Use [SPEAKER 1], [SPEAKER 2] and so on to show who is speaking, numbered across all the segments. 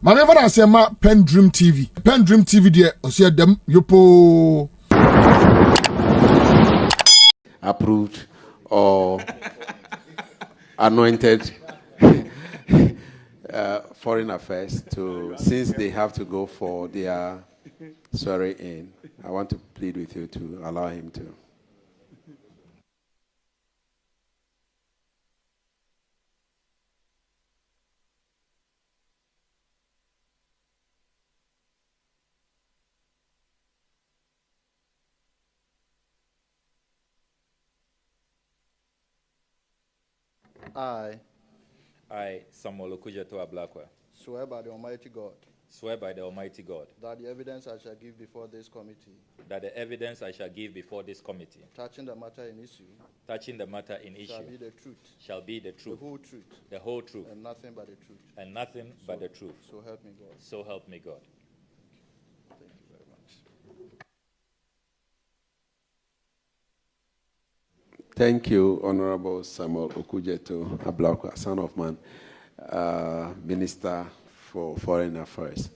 [SPEAKER 1] Manever I say ma PENDREAM TV. PENDREAM TV there, osia dem yopo.
[SPEAKER 2] Approved or anointed foreign affairs to, since they have to go for their swearing in, I want to plead with you to allow him to.
[SPEAKER 3] I, Samuel Okudzeto Ablakwa,
[SPEAKER 4] swear by the Almighty God
[SPEAKER 3] swear by the Almighty God
[SPEAKER 4] that the evidence I shall give before this committee
[SPEAKER 3] that the evidence I shall give before this committee
[SPEAKER 4] touching the matter in issue
[SPEAKER 3] shall
[SPEAKER 4] be the truth,
[SPEAKER 3] the whole truth,
[SPEAKER 4] and nothing but the truth.
[SPEAKER 3] but the truth.
[SPEAKER 4] So help me God.
[SPEAKER 3] So help me God.
[SPEAKER 4] Thank you very much.
[SPEAKER 2] Thank you, Honorable Samuel Okudzeto Ablakwa, son of man, Minister for Foreign Affairs.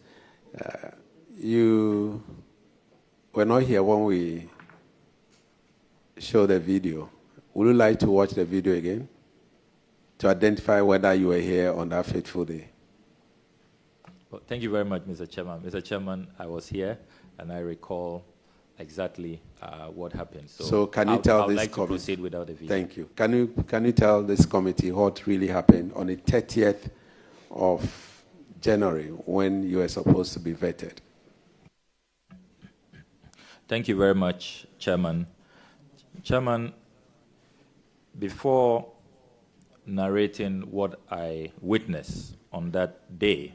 [SPEAKER 2] You were not here when we showed the video. Would you like to watch the video again to identify whether you were here on that fateful day?
[SPEAKER 3] Well, thank you very much, Mr. Chairman. Mr. Chairman, I was here, and I recall exactly what happened.
[SPEAKER 2] So can you tell this
[SPEAKER 3] like
[SPEAKER 2] committee?
[SPEAKER 3] to proceed without the video.
[SPEAKER 2] Thank you. Can you tell this committee what really happened on the 30th of January when you were supposed to be vetted?
[SPEAKER 3] Thank you very much, Chairman. Chairman, before narrating what I witnessed on that day,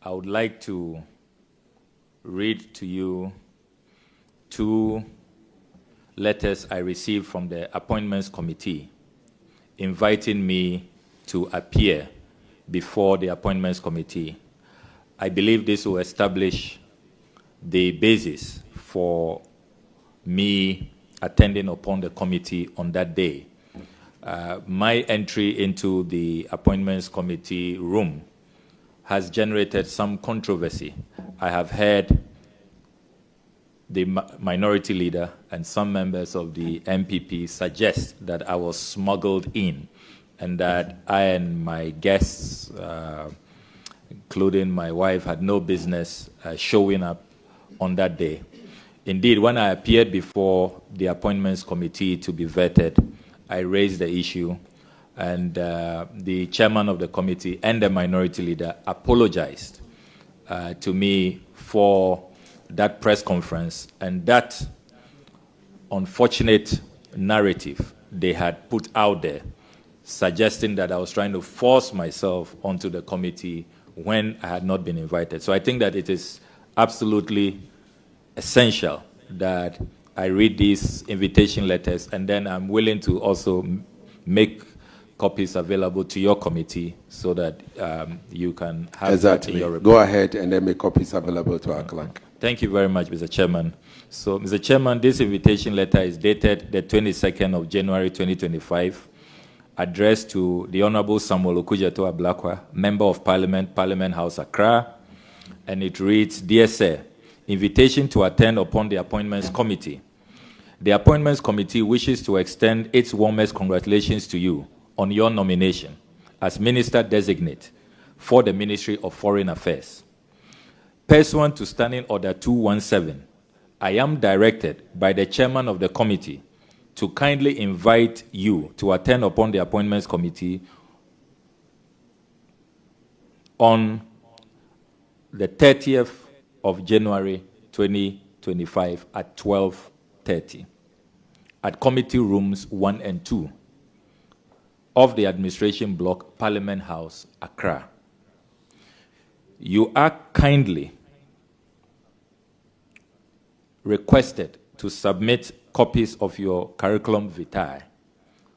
[SPEAKER 3] I would like to read to you 2 letters I received from the Appointments Committee inviting me to appear before the Appointments Committee. I believe this will establish the basis for me attending upon the committee on that day. My entry into the Appointments Committee room has generated some controversy. I have heard the minority leader and some members of the MPP suggest that I was smuggled in and that I and my guests, including my wife, had no business showing up on that day. Indeed, when I appeared before the Appointments Committee to be vetted, I raised the issue, and the chairman of the committee and the minority leader apologized to me for that press conference and that unfortunate narrative they had put out there, suggesting that I was trying to force myself onto the committee when I had not been invited. So I think that it is absolutely essential that I read these invitation letters, and then I'm willing to also make copies available to your committee so that you can have that in your report.
[SPEAKER 2] Go ahead and then make copies available to our clerk.
[SPEAKER 3] Thank you very much, Mr. Chairman. So, Mr. Chairman, this invitation letter is dated the 22nd of January 2025, addressed to the Honorable Samuel Okudzeto Ablakwa, Member of Parliament, Parliament House, Accra, and it reads, Dear Sir, invitation to attend upon the Appointments Committee. The Appointments Committee wishes to extend its warmest congratulations to you on your nomination as Minister Designate for the Ministry of Foreign Affairs. Pursuant to Standing Order 217, I am directed by the Chairman of the Committee to kindly invite you to attend upon the Appointments Committee on the 30th of January 2025 at 12:30 at Committee Rooms 1 and 2 of the Administration Block, Parliament House, Accra. You are kindly requested to submit copies of your curriculum vitae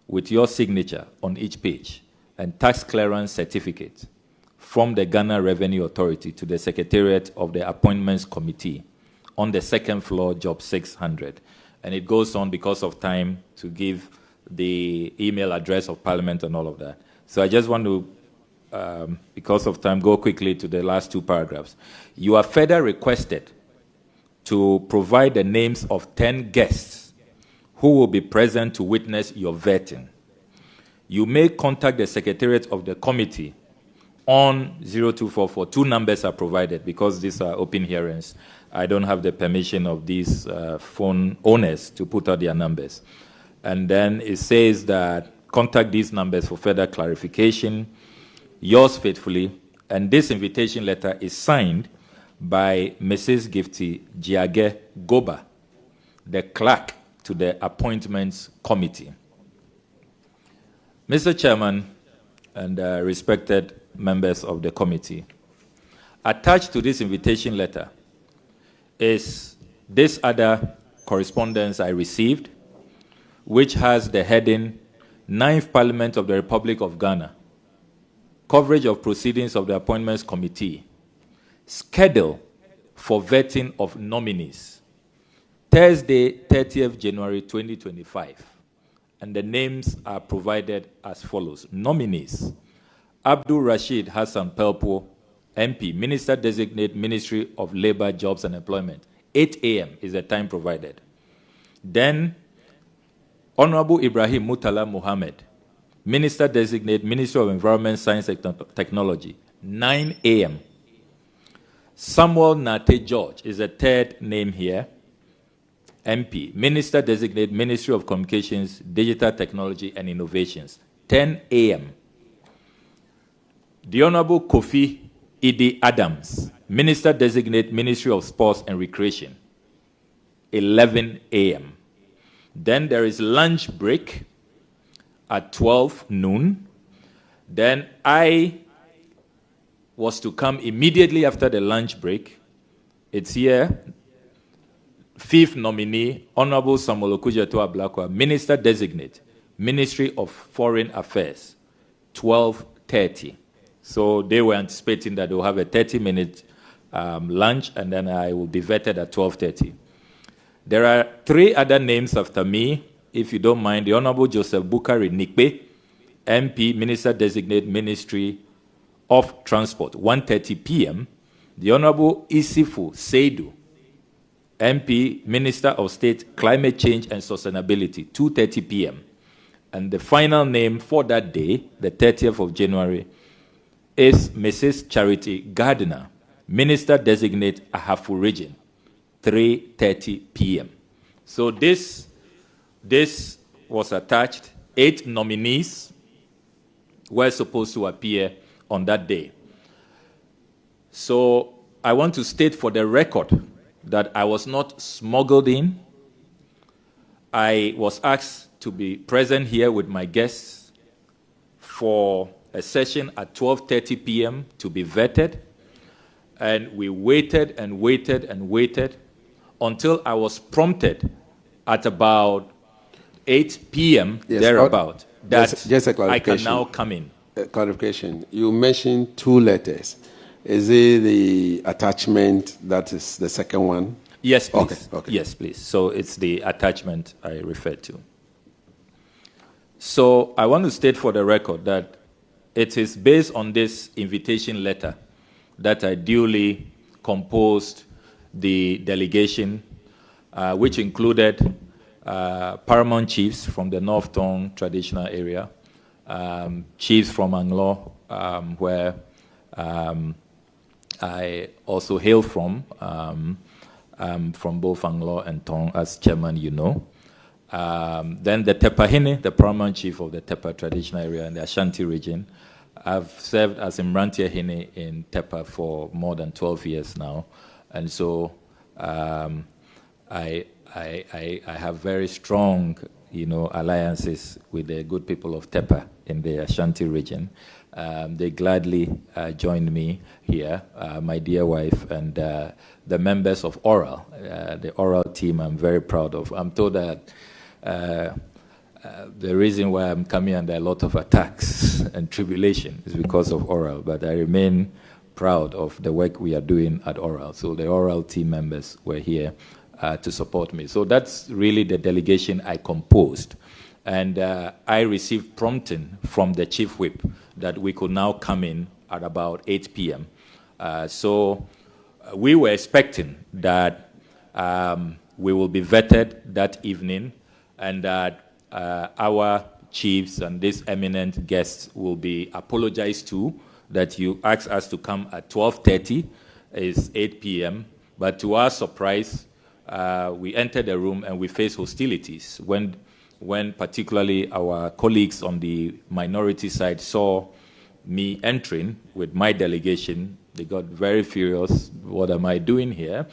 [SPEAKER 3] with your signature on each page and tax clearance certificate from the Ghana Revenue Authority to the Secretariat of the Appointments Committee on the second floor, job 600. And it goes on, because of time, to give the email address of Parliament and all of that. So I just want to because of time, go quickly to the last two paragraphs. You are further requested to provide the names of 10 guests who will be present to witness your vetting. You may contact the Secretariat of the committee on 0244. Two numbers are provided because these are open hearings. I don't have the permission of these phone owners to put out their numbers. And then it says that contact these numbers for further clarification. Yours faithfully. And this invitation letter is signed by Mrs. Gifty Jiage Goba, the clerk to the Appointments Committee. Mr. Chairman and respected members of the committee, attached to this invitation letter is this other correspondence I received, which has the heading, 9th Parliament of the Republic of Ghana, coverage of proceedings of the Appointments Committee, schedule for vetting of nominees, Thursday, 30th January 2025. And the names are provided as follows. Nominees: Abdul Rashid Hassan Pelpo, MP, Minister Designate, Ministry of Labour, Jobs and Employment. 8 a.m. is the time provided. Then, Honorable Ibrahim Mutala Mohammed, Minister Designate, Ministry of Environment, Science and Technology. 9 a.m. Samuel Nate George is the third name here. MP, Minister Designate, Ministry of Communications, Digital Technology and Innovations. 10 a.m. The Honorable Kofi Idi Adams, Minister Designate, Ministry of Sports and Recreation. 11 a.m. Then there is lunch break at 12 noon. Then I was to come immediately after the lunch break. It's here. 5th nominee, Honorable Samuel Okudzeto Ablakwa, Minister Designate, Ministry of Foreign Affairs, 12:30. So they were anticipating that they'll have a 30-minute lunch, and then I will be vetted at 12:30. There are 3 other names after me, if you don't mind. The Honorable Joseph Bukari Nikbe, MP, Minister Designate, Ministry of Transport, 1:30 p.m. The Honorable Isifu Seidu, MP, Minister of State, Climate Change and Sustainability, 2:30 p.m. And the final name for that day, the 30th of January, is Mrs. Charity Gardiner, Minister Designate, Ahafu Region, 3:30 p.m. So this was attached. 8 nominees were supposed to appear on that day. So I want to state for the record that I was not smuggled in. I was asked to be present here with my guests for a session at 12:30 p.m. to be vetted. And we waited and waited and waited until I was prompted at about 8 p.m.
[SPEAKER 2] Yes,
[SPEAKER 3] thereabout that
[SPEAKER 2] just a
[SPEAKER 3] I can
[SPEAKER 2] clarification.
[SPEAKER 3] now come in.
[SPEAKER 2] Clarification. You mentioned 2 letters. Is it the attachment that is the second one?
[SPEAKER 3] Yes, please.
[SPEAKER 2] Okay.
[SPEAKER 3] Yes, please. So it's the attachment I referred to. So I want to state for the record that it is based on this invitation letter that I duly composed the delegation, which included paramount chiefs from the North Tongue traditional area, chiefs from Anglo, where I also hail from both Anglo and Tong, as chairman, you know. Then the Tepahine, the paramount chief of the Tepa traditional area in the Ashanti region. I've served as Imrantia Hine in Tepa for more than 12 years now. And so I have very strong, alliances with the good people of Tepa in the Ashanti region. They gladly joined me here, my dear wife, and the members of Oral, the Oral team I'm very proud of. I'm told that the reason why I'm coming under a lot of attacks and tribulation is because of Oral, but I remain proud of the work we are doing at Oral. So the Oral team members were here to support me. So that's really the delegation I composed. And I received prompting from the chief whip that we could now come in at about 8 p.m. So we were expecting that we will be vetted that evening, and that our chiefs and these eminent guests will be apologized to, that you asked us to come at 12:30, is 8 p.m. But to our surprise, we entered the room and we faced hostilities when particularly our colleagues on the minority side saw me entering with my delegation. They got very furious. What am I doing here?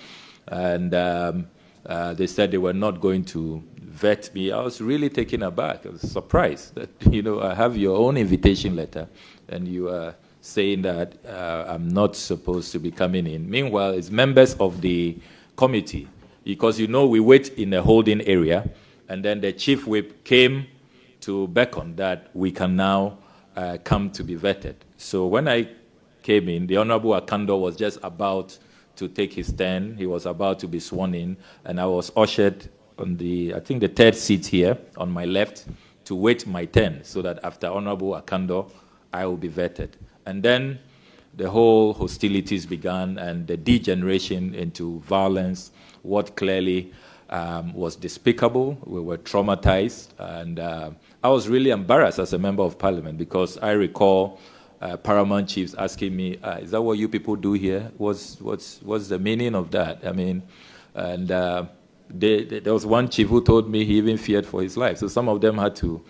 [SPEAKER 3] And they said they were not going to vet me. I was really taken aback. I was surprised that, I have your own invitation letter and you are saying that I'm not supposed to be coming in. Meanwhile, it's members of the committee, because we wait in a holding area, and then the chief whip came to beckon that we can now come to be vetted. So when I came in, the Honorable Akando was just about to take his turn. He was about to be sworn in, and I was ushered on the third seat here on my left to wait my turn, so that after Honorable Akando, I will be vetted. And then the whole hostilities began, and the degeneration into violence, what clearly was despicable. We were traumatized, and I was really embarrassed as a member of parliament, because I recall paramount chiefs asking me, is that what you people do here? What's the meaning of that? I mean, and there was one chief who told me he even feared for his life. So some of them had to,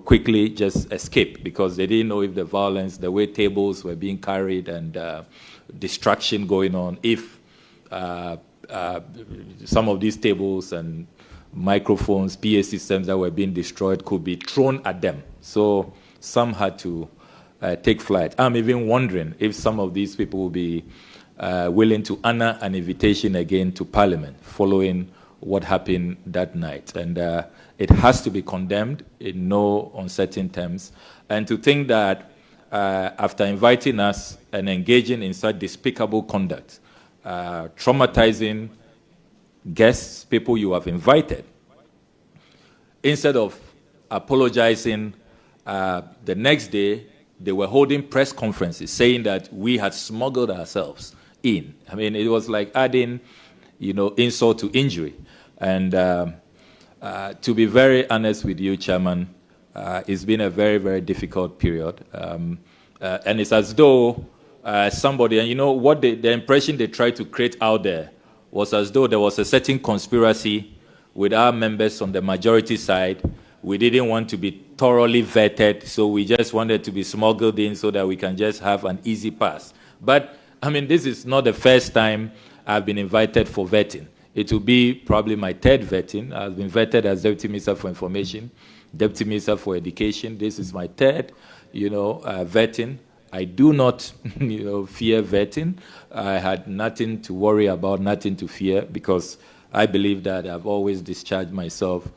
[SPEAKER 3] quickly just escape, because they didn't know if the violence, the way tables were being carried and destruction going on, if some of these tables and microphones, PA systems that were being destroyed could be thrown at them. So some had to take flight. I'm even wondering if some of these people will be willing to honor an invitation again to Parliament following what happened that night. And it has to be condemned in no uncertain terms. And to think that after inviting us and engaging in such despicable conduct, traumatizing guests, people you have invited, instead of apologizing, the next day they were holding press conferences saying that we had smuggled ourselves in. I mean, it was like adding, insult to injury. And to be very honest with you, Chairman, it's been a very, very difficult period. And it's as though somebody, and what the impression they tried to create out there was as though there was a certain conspiracy with our members on the majority side. We didn't want to be thoroughly vetted, so we just wanted to be smuggled in so that we can just have an easy pass. But, I mean, this is not the first time I've been invited for vetting. It will be probably my third vetting. I've been vetted as Deputy Minister for Information, Deputy Minister for Education. This is my third, vetting. I do not, fear vetting. I had nothing to worry about, nothing to fear, because I believe that I've always discharged myself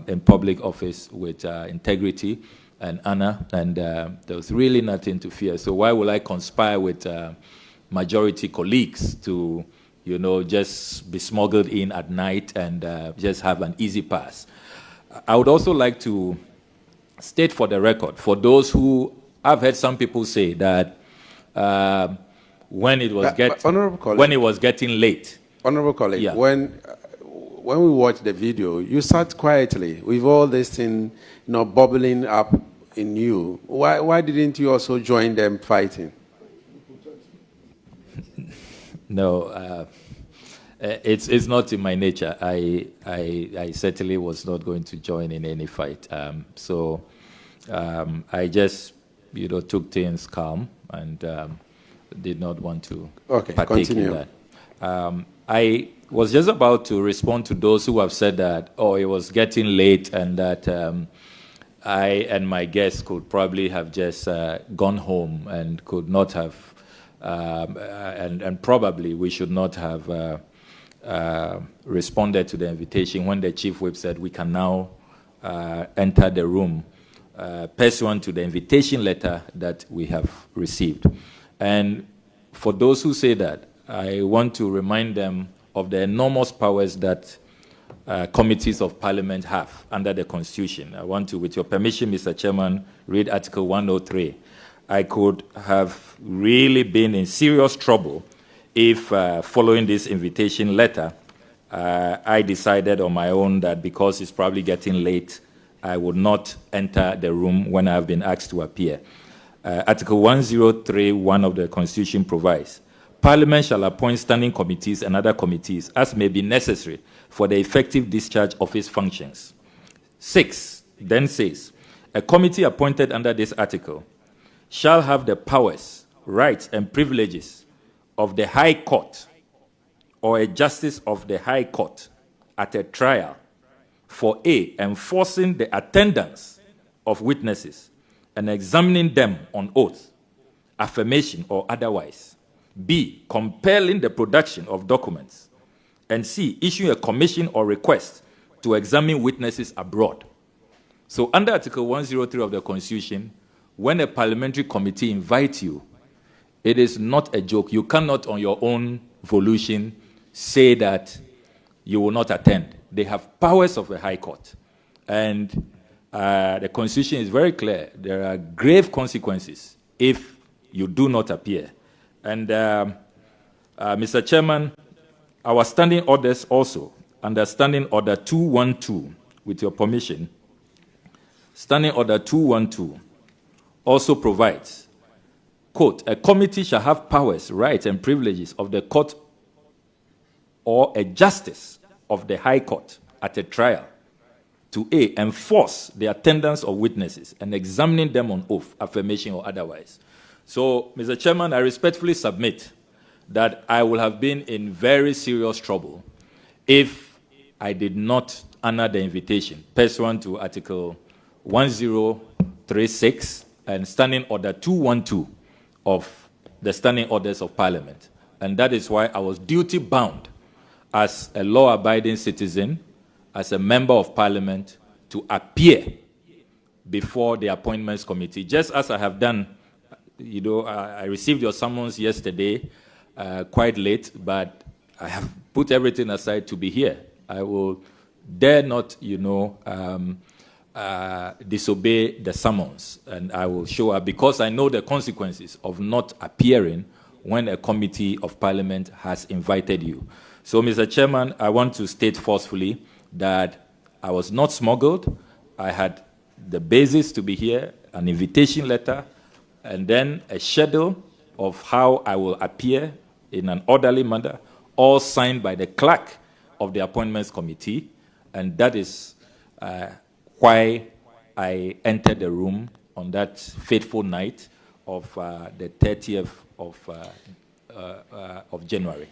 [SPEAKER 3] in public office with integrity and honor, and there was really nothing to fear. So why would I conspire with majority colleagues to, just be smuggled in at night and just have an easy pass? I would also like to state for the record, for those who, I've heard some people say that when it was getting late.
[SPEAKER 2] Honorable colleague,
[SPEAKER 3] yeah.
[SPEAKER 2] When we watched the video, you sat quietly with all this thing, bubbling up in you. Why didn't you also join them fighting?
[SPEAKER 3] No, it's not in my nature. I certainly was not going to join in any fight. So I just, took things calm and did not want to partake in that. I was just about to respond to those who have said that, it was getting late and that I and my guests could probably have just gone home and could not have, and probably we should not have responded to the invitation when the chief whip said we can now enter the room pursuant to the invitation letter that we have received. And for those who say that, I want to remind them of the enormous powers that committees of parliament have under the Constitution. I want to, with your permission, Mr. Chairman, read Article 103. I could have really been in serious trouble if, following this invitation letter, I decided on my own that because it's probably getting late, I would not enter the room when I have been asked to appear. Article 103(1) of the Constitution provides, Parliament shall appoint standing committees and other committees as may be necessary for the effective discharge of its functions. 6 then says, a committee appointed under this article shall have the powers, rights, and privileges of the High Court or a justice of the High Court at a trial for A, enforcing the attendance of witnesses and examining them on oath, affirmation, or otherwise. B, compelling the production of documents. And C, issuing a commission or request to examine witnesses abroad. So under Article 103 of the Constitution, when a parliamentary committee invites you, it is not a joke. You cannot on your own volition say that you will not attend. They have powers of a high court. And the Constitution is very clear. There are grave consequences if you do not appear. And Mr. Chairman, our standing orders also, under Standing Order 212, with your permission, Standing Order 212 also provides, quote, a committee shall have powers, rights, and privileges of the court or a justice of the High Court at a trial to A, enforce the attendance of witnesses and examining them on oath, affirmation, or otherwise. So, Mr. Chairman, I respectfully submit that I will have been in very serious trouble if I did not honor the invitation pursuant to Article 1036 and Standing Order 212 of the Standing Orders of Parliament. And that is why I was duty-bound as a law-abiding citizen, as a member of Parliament, to appear before the Appointments Committee, just as I have done. You know, I received your summons yesterday, quite late, but I have put everything aside to be here. I will dare not, disobey the summons, and I will show up because I know the consequences of not appearing when a committee of Parliament has invited you. So, Mr. Chairman, I want to state forcefully that I was not smuggled. I had the basis to be here, an invitation letter, and then a schedule of how I will appear in an orderly manner, all signed by the clerk of the Appointments Committee, and that is why I entered the room on that fateful night of the 30th of January.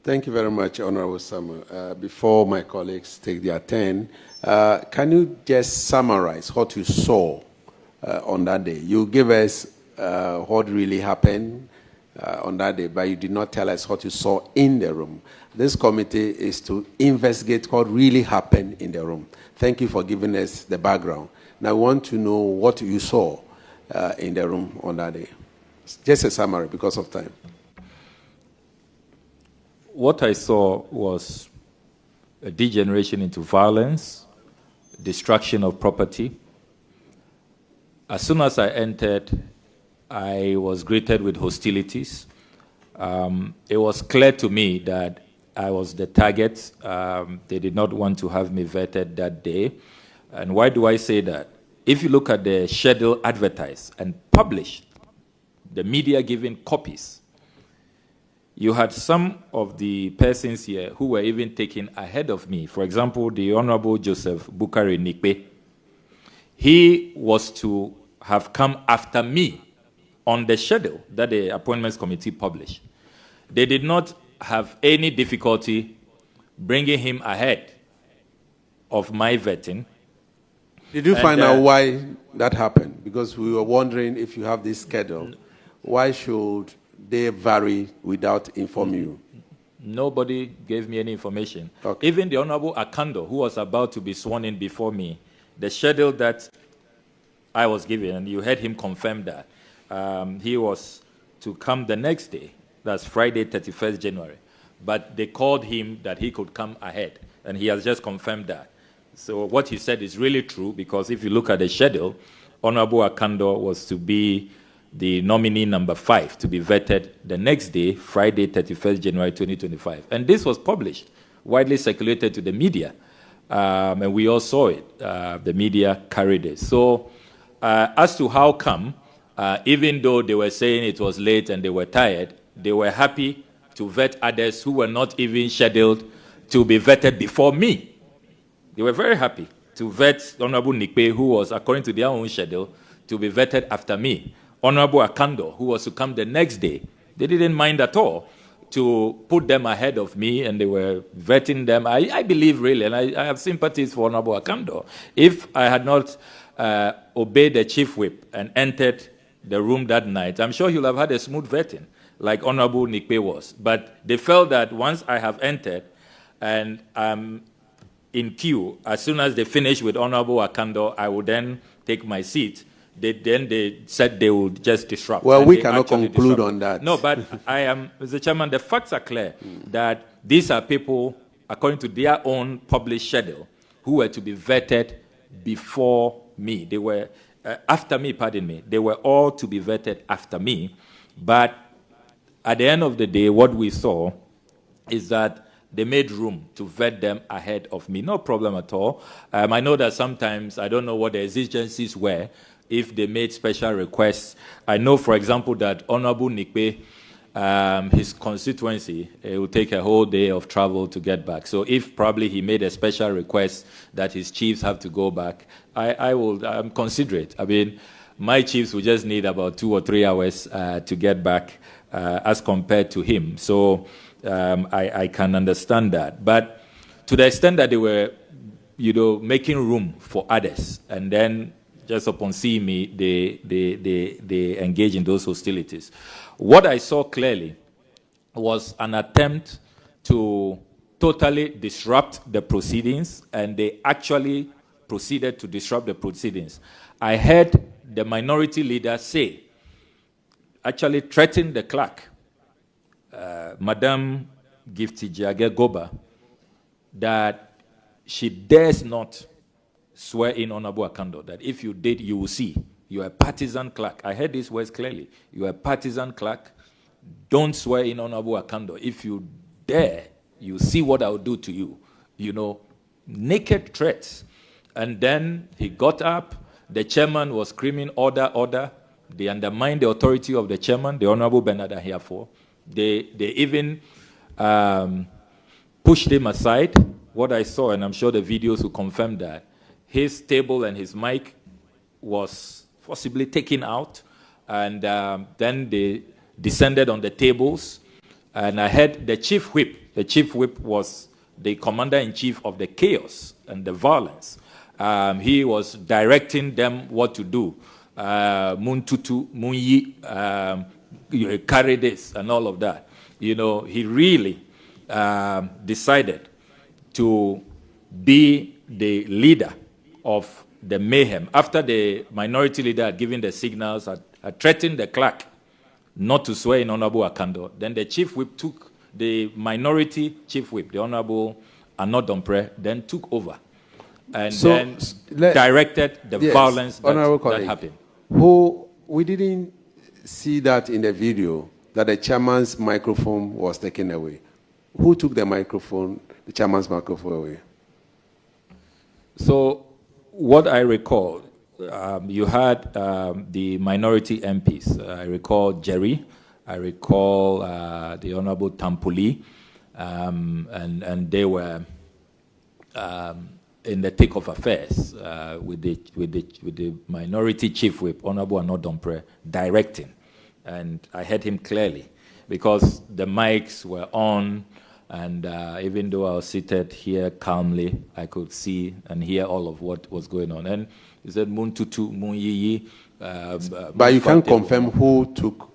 [SPEAKER 2] Thank you very much, Honorable Samuel. Before my colleagues take their turn, can you just summarize what you saw on that day? You give us what really happened on that day, but you did not tell us what you saw in the room. This committee is to investigate what really happened in the room. Thank you for giving us the background. Now, I want to know what you saw in the room on that day. Just a summary because of time.
[SPEAKER 3] What I saw was a degeneration into violence, destruction of property. As soon as I entered, I was greeted with hostilities. It was clear to me that I was the target. They did not want to have me vetted that day. And why do I say that? If you look at the schedule advertised and published, the media giving copies, you had some of the persons here who were even taken ahead of me. For example, the Honorable Joseph Bukari Nikbe. He was to have come after me on the schedule that the Appointments Committee published. They did not have any difficulty bringing him ahead of my vetting.
[SPEAKER 2] Did you find out why that happened? Because we were wondering, if you have this schedule, why should they vary without informing you?
[SPEAKER 3] Nobody gave me any information.
[SPEAKER 2] Okay.
[SPEAKER 3] Even the Honorable Akando, who was about to be sworn in before me, the schedule that I was given, and you heard him confirm that, he was to come the next day. That's Friday, 31st January. But they called him that he could come ahead. and he has just confirmed that. So what he said is really true, because if you look at the schedule, Honorable Akando was to be the nominee number 5 to be vetted the next day, Friday, 31st January 2025. And this was published, widely circulated to the media, and we all saw it. The media carried it. So as to how come, even though they were saying it was late and they were tired, they were happy to vet others who were not even scheduled to be vetted before me. They were very happy to vet Honorable Nikpe, who was, according to their own schedule, to be vetted after me. Honorable Akando, who was to come the next day, they didn't mind at all to put them ahead of me, and they were vetting them. I believe, really, and I have sympathies for Honorable Akando. If I had not obeyed the chief whip and entered the room that night, I'm sure he'll have had a smooth vetting, like Honorable Nikpe was. But they felt that once I have entered and I'm in queue, as soon as they finish with Honorable Akando, I would then take my seat. They said they would just disrupt.
[SPEAKER 2] Well, we cannot conclude on that.
[SPEAKER 3] No, but I am, Mr. Chairman, the facts are clear that these are people, according to their own published schedule, who were to be vetted before me. They were, after me, pardon me. They were all to be vetted after me. But at the end of the day, what we saw is that they made room to vet them ahead of me. No problem at all. I know that sometimes, I don't know what the exigencies were, if they made special requests. I know, for example, that Honorable Nikpe, his constituency, it will take a whole day of travel to get back. So if probably he made a special request that his chiefs have to go back, I'm considerate. I mean, my chiefs will just need about 2 or 3 hours to get back as compared to him. So I can understand that. But to the extent that they were, making room for others, and then just upon seeing me, they engage in those hostilities. What I saw clearly was an attempt to totally disrupt the proceedings, and they actually proceeded to disrupt the proceedings. I heard the minority leader say, actually threaten the clerk, Madam Gifty Jage Goba, that she dares not swear in Honorable Akando, that if you did, you will see. You are a partisan clerk. I heard these words clearly. You are a partisan clerk. Don't swear in Honorable Akando. If you dare, you see what I will do to you. Naked threats. And then he got up. The chairman was screaming, order, order. They undermined the authority of the chairman, the Honorable Bernard Ahiafo. They even pushed him aside. What I saw, and I'm sure the videos will confirm that, his table and his mic was forcibly taken out, and then they descended on the tables. And I heard the chief whip. The chief whip was the commander-in-chief of the chaos and the violence. He was directing them what to do. Muntutu, Munyi, carry this, and all of that. He really decided to be the leader of the mayhem. After the minority leader had given the signals, had threatened the clerk not to swear in Honorable Akando, then the chief whip took, the minority chief whip, the Honorable Anodompre, then took over and then directed the violence that happened.
[SPEAKER 2] We didn't see that in the video, that the chairman's microphone was taken away. Who took the microphone, the chairman's microphone away?
[SPEAKER 3] So what I recall, you had the minority MPs. I recall Jerry. I recall the Honorable Tampuli, and they were in the thick of affairs with the minority chief whip, Honorable Anodompre, directing. And I heard him clearly because the mics were on, and even though I was seated here calmly, I could see and hear all of what was going on. And he said, Muntutu, Munyiyi.
[SPEAKER 2] But you can't confirm who took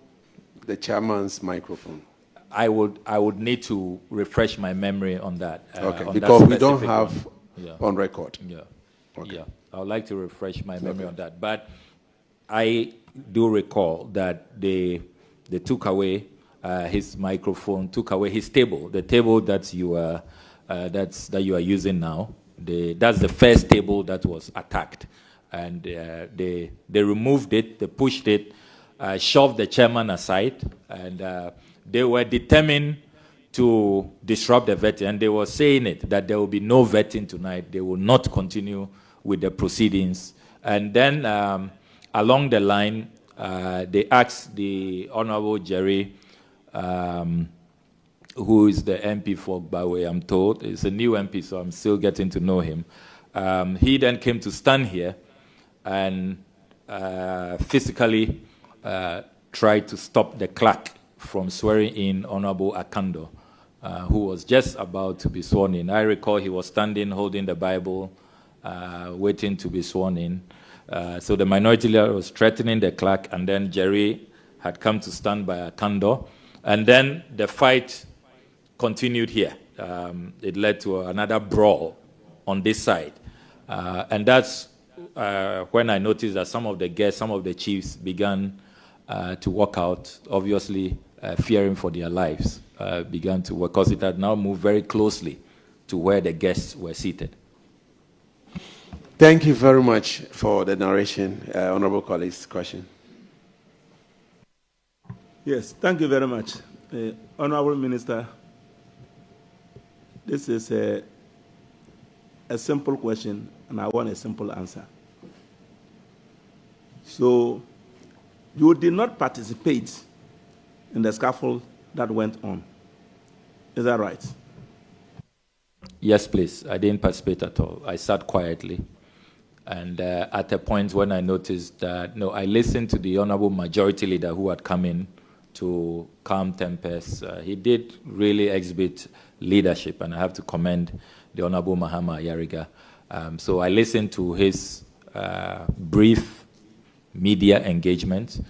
[SPEAKER 2] the chairman's microphone.
[SPEAKER 3] I would need to refresh my memory on that.
[SPEAKER 2] Okay,
[SPEAKER 3] on
[SPEAKER 2] because
[SPEAKER 3] that
[SPEAKER 2] we don't have
[SPEAKER 3] yeah.
[SPEAKER 2] on record.
[SPEAKER 3] Yeah.
[SPEAKER 2] Okay.
[SPEAKER 3] Yeah. I would like to refresh my memory on that. But I do recall that they took away his microphone, took away his table, the table that you were that you are using now. That's the first table that was attacked. And they removed it, they pushed it, shoved the chairman aside, and they were determined to disrupt the vetting. And they were saying it, that there will be no vetting tonight. They will not continue with the proceedings. And then along the line, they asked the Honorable Jerry, who is the MP for Bawe, I'm told. He's a new MP, so I'm still getting to know him. He then came to stand here and physically tried to stop the clerk from swearing in Honorable Akando, who was just about to be sworn in. I recall he was standing, holding the Bible, waiting to be sworn in. So the minority leader was threatening the clerk, and then Jerry had come to stand by Akando. And then the fight continued here. It led to another brawl on this side. And that's when I noticed that some of the guests, some of the chiefs began to walk out, obviously fearing for their lives, began to work, because it had now moved very closely to where the guests were seated.
[SPEAKER 2] Thank you very much for the narration. Honorable colleagues, question.
[SPEAKER 5] Yes, thank you very much. Honorable Minister, this is a simple question, and I want a simple answer. So, you did not participate in the scuffle that went on. Is that right?
[SPEAKER 3] Yes, please. I didn't participate at all. I sat quietly. And at a point when I noticed that, no, I listened to the Honorable Majority Leader who had come in to calm tempers. He did really exhibit leadership, and I have to commend the Honorable Mahama Yariga. So I listened to his brief media engagement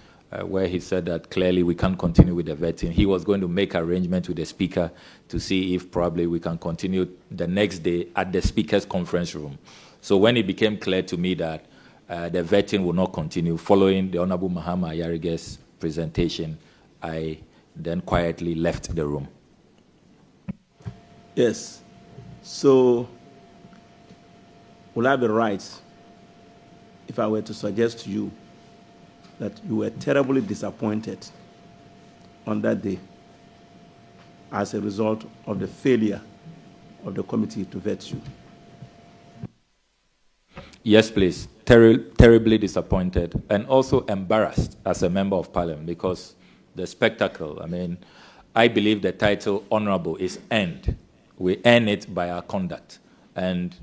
[SPEAKER 3] where he said that clearly we can't continue with the vetting. He was going to make arrangements with the speaker to see if probably we can continue the next day at the speaker's conference room. So when it became clear to me that the vetting will not continue following the Honorable Mahama Yariga's presentation, I then quietly left the room.
[SPEAKER 5] Yes. So, will I be right if I were to suggest to you that you were terribly disappointed on that day as a result of the failure of the committee to vet you?
[SPEAKER 3] Yes, please. Terribly disappointed and also embarrassed as a member of parliament, because the spectacle, I mean, I believe the title honorable is earned. We earn it by our conduct. And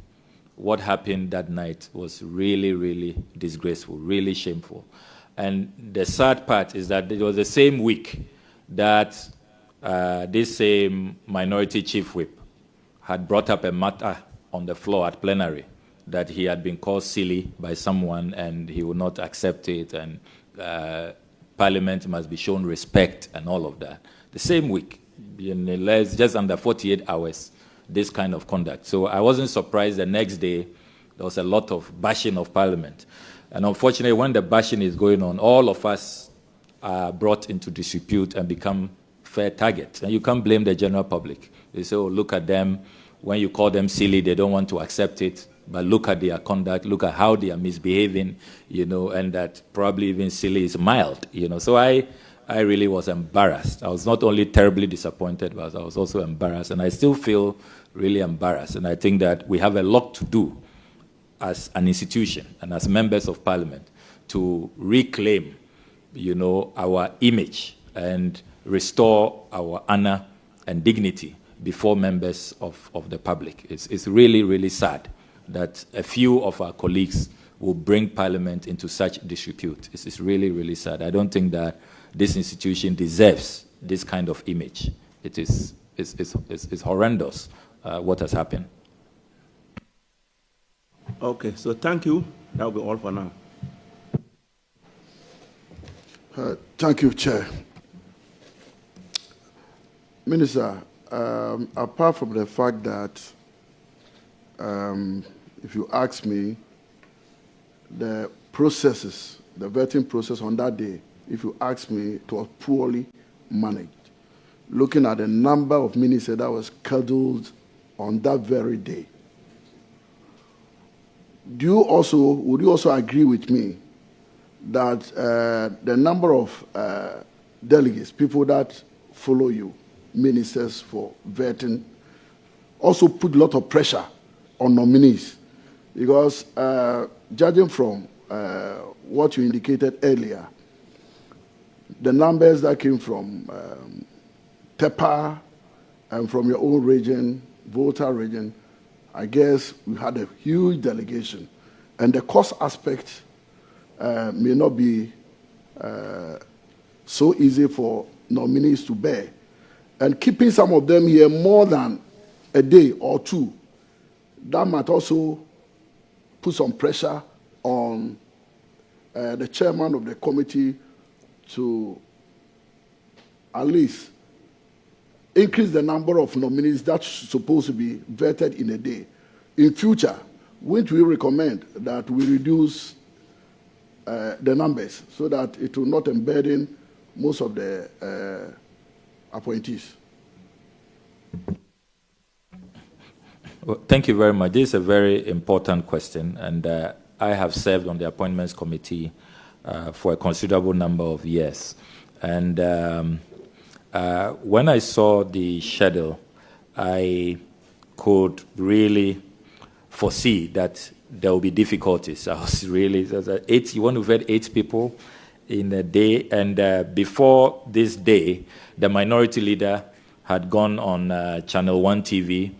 [SPEAKER 3] what happened that night was really, really disgraceful, really shameful. And the sad part is that it was the same week that this same minority chief whip had brought up a matter on the floor at plenary that he had been called silly by someone and he would not accept it, and Parliament must be shown respect and all of that. The same week, in less, just under 48 hours, this kind of conduct. So I wasn't surprised the next day there was a lot of bashing of Parliament. And unfortunately, when the bashing is going on, all of us are brought into disrepute and become fair targets. And you can't blame the general public. They say, oh, look at them. When you call them silly, they don't want to accept it. But look at their conduct, look at how they are misbehaving, and that probably even silly is mild, So I really was embarrassed. I was not only terribly disappointed, but I was also embarrassed. And I still feel really embarrassed. And I think that we have a lot to do as an institution and as members of parliament to reclaim, our image and restore our honor and dignity before members of the public. It's really, really sad that a few of our colleagues will bring Parliament into such disrepute. It's really, really sad. I don't think that this institution deserves this kind of image. It's horrendous what has happened.
[SPEAKER 5] Okay, so thank you. That will be all for now.
[SPEAKER 1] Thank you, Chair. Minister, apart from the fact that if you ask me, the processes, the vetting process on that day, if you ask me, it was poorly managed. Looking at the number of ministers that was scheduled on that very day. Would you also agree with me that the number of delegates, people that follow you, ministers for vetting, also put a lot of pressure on nominees? Because judging from what you indicated earlier, the numbers that came from TEPA and from your own region, Volta region, I guess we had a huge delegation. And the cost aspect may not be so easy for nominees to bear. And keeping some of them here more than a day or two, that might also put some pressure on the chairman of the committee to at least increase the number of nominees that's supposed to be vetted in a day. In future, wouldn't we recommend that we reduce the numbers so that it will not burden most of the appointees?
[SPEAKER 3] Well, thank you very much. This is a very important question, and I have served on the appointments committee for a considerable number of years. And when I saw the schedule, I could really foresee that there will be difficulties. I was really, you want to vet 8 people in a day, and before this day, the minority leader had gone on Channel 1 TV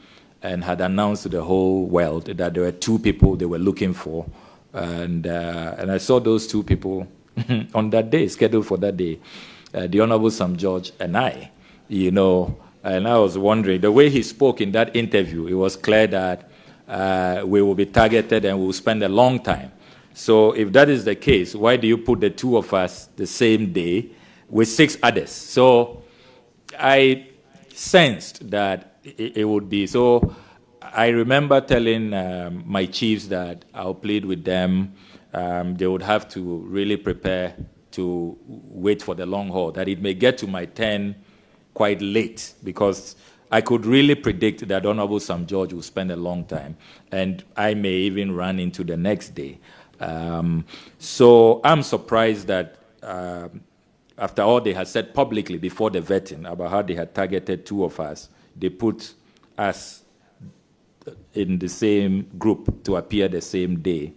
[SPEAKER 3] and had announced to the whole world that there were 2 people they were looking for, and I saw those 2 people on that day, scheduled for that day, the Honorable Sam George and I, and I was wondering, the way he spoke in that interview, it was clear that we will be targeted and we will spend a long time. So if that is the case, why do you put the 2 of us the same day with 6 others? So I sensed that it would be. So I remember telling my chiefs that I'll plead with them. They would have to really prepare to wait for the long haul, that it may get to my turn quite late, because I could really predict that Honorable Sam George will spend a long time, and I may even run into the next day. So I'm surprised that after all they had said publicly before the vetting about how they had targeted 2 of us, they put us in the same group to appear the same day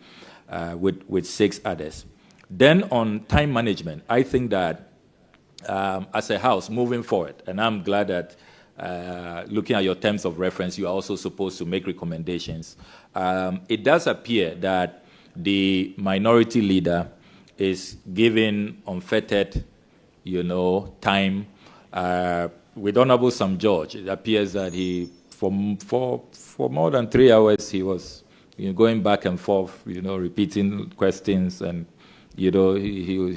[SPEAKER 3] with 6 others. Then on time management, I think that as a house moving forward, and I'm glad that looking at your terms of reference, you are also supposed to make recommendations. It does appear that the minority leader is given unfettered, time. With Honorable Sam George, it appears that he, for more than 3 hours, he was going back and forth, repeating questions, and he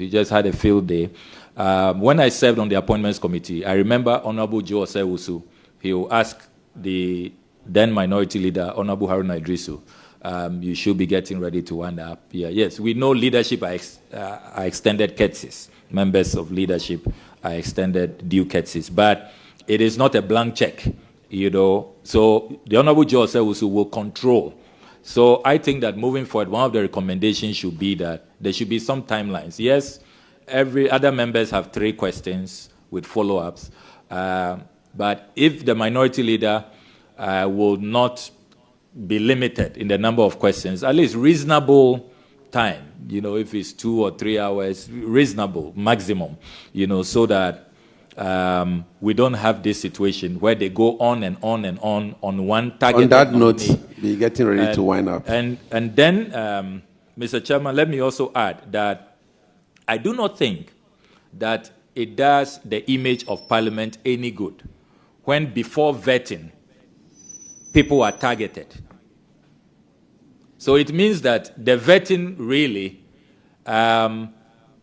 [SPEAKER 3] just had a field day. When I served on the appointments committee, I remember Honorable Joe Osewusu. He will ask the then minority leader, Honorable Haruna Idrisu, you should be getting ready to wind up here. Yes, we know leadership are extended courtesies. Members of leadership are extended due courtesies, but it is not a blank check, So the Honorable Joe Osewusu will control. So I think that moving forward, one of the recommendations should be that there should be some timelines. Yes, every other members have 3 questions with follow-ups, but if the minority leader will not be limited in the number of questions, at least reasonable time, if it's 2 or 3 hours, reasonable maximum, so that we don't have this situation where they go on and on and on one target.
[SPEAKER 2] On that note, we're getting ready to wind up.
[SPEAKER 3] And then, Mr. Chairman, let me also add that I do not think that it does the image of Parliament any good when before vetting, people are targeted. So it means that the vetting really,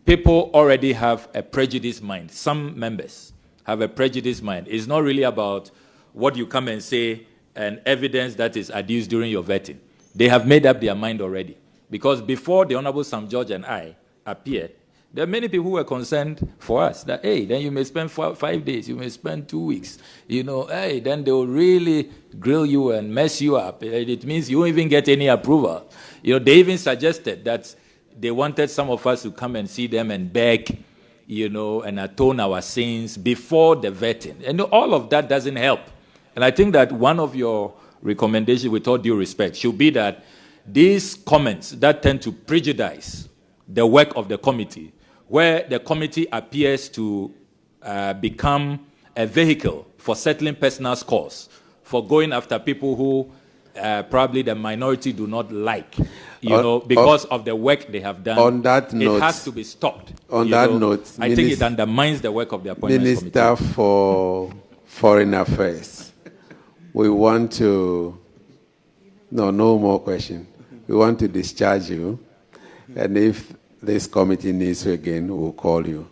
[SPEAKER 3] people already have a prejudiced mind. Some members have a prejudiced mind. It's not really about what you come and say and evidence that is adduced during your vetting. They have made up their mind already. Because before the Honorable Sam George and I appeared, There are many people who are concerned for us that, hey, then you may spend 5 days, you may spend 2 weeks, hey, then they'll really grill you and mess you up. It means you won't even get any approval. They even suggested that they wanted some of us to come and see them and beg, and atone our sins before the vetting. And all of that doesn't help. And I think that one of your recommendations, with all due respect, should be that these comments that tend to prejudice the work of the committee, where the committee appears to become a vehicle for settling personal scores, for going after people who probably the minority do not like, because of the work they have done.
[SPEAKER 2] On that note,
[SPEAKER 3] it has to be stopped.
[SPEAKER 2] On that note,
[SPEAKER 3] I think it undermines the work of the appointments
[SPEAKER 2] Minister
[SPEAKER 3] committee.
[SPEAKER 2] for Foreign Affairs, we want to, no more question. We want to discharge you, and if this committee needs you again, we'll call you.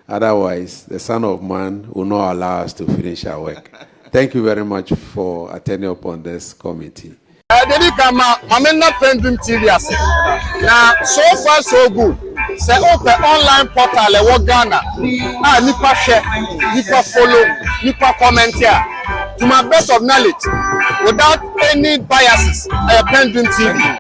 [SPEAKER 2] Otherwise, the Son of Man will not allow us to finish our work. Thank you very much for attending upon this committee.
[SPEAKER 6] PENDREAM TV. Now, so far so good. Say open online portal e Ghana. Nipa share, nipa follow, nipa comment here. To my best of knowledge, without any biases, PENDREAM TV.